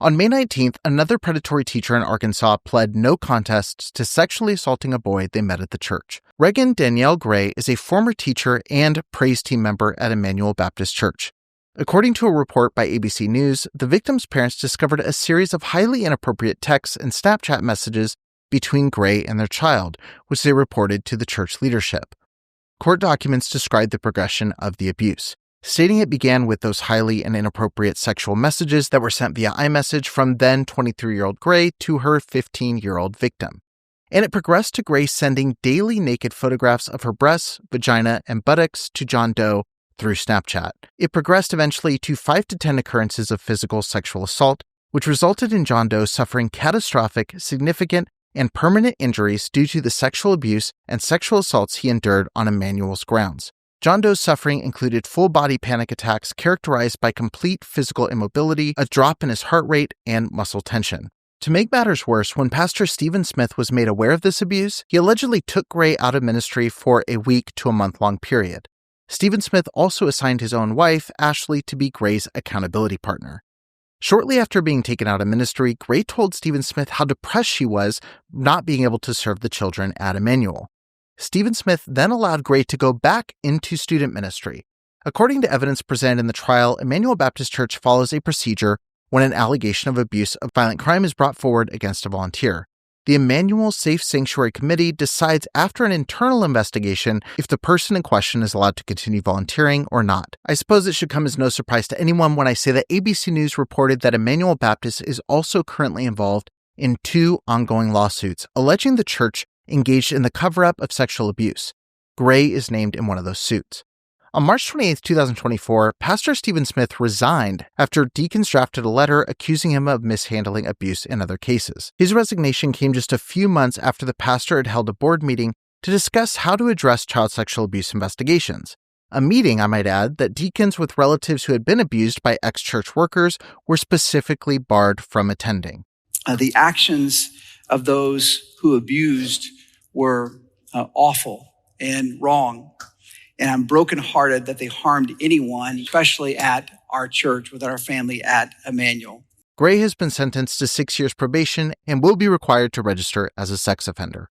On May 19th, another predatory teacher in Arkansas pled no contest to sexually assaulting a boy they met at the church. Regan Danielle Gray is a former teacher and praise team member at Emmanuel Baptist Church. According to a report by ABC News, the victim's parents discovered a series of highly inappropriate texts and Snapchat messages between Gray and their child, which they reported to the church leadership. Court documents describe the progression of the abuse, stating it began with those highly and inappropriate sexual messages that were sent via iMessage from then 23-year-old Gray to her 15-year-old victim. And it progressed to Gray sending daily naked photographs of her breasts, vagina, and buttocks to John Doe through Snapchat. It progressed eventually to 5 to 10 occurrences of physical sexual assault, which resulted in John Doe suffering catastrophic, significant, and permanent injuries due to the sexual abuse and sexual assaults he endured on Emmanuel's grounds. John Doe's suffering included full-body panic attacks characterized by complete physical immobility, a drop in his heart rate, and muscle tension. To make matters worse, when Pastor Stephen Smith was made aware of this abuse, he allegedly took Gray out of ministry for a week to a month-long period. Stephen Smith also assigned his own wife, Ashley, to be Gray's accountability partner. Shortly after being taken out of ministry, Gray told Stephen Smith how depressed she was not being able to serve the children at Emmanuel. Stephen Smith then allowed Gray to go back into student ministry. According to evidence presented in the trial, Emmanuel Baptist Church follows a procedure when an allegation of abuse of violent crime is brought forward against a volunteer. The Emmanuel Safe Sanctuary Committee decides after an internal investigation if the person in question is allowed to continue volunteering or not. I suppose it should come as no surprise to anyone when I say that ABC News reported that Emmanuel Baptist is also currently involved in 2 ongoing lawsuits alleging the church engaged in the cover-up of sexual abuse. Gray is named in one of those suits. On March 28, 2024, Pastor Stephen Smith resigned after deacons drafted a letter accusing him of mishandling abuse in other cases. His resignation came just a few months after the pastor had held a board meeting to discuss how to address child sexual abuse investigations. A meeting, I might add, that deacons with relatives who had been abused by ex-church workers were specifically barred from attending. The actions of those who abused were awful and wrong. And I'm brokenhearted that they harmed anyone, especially at our church with our family at Emmanuel. Gray has been sentenced to 6 years probation and will be required to register as a sex offender.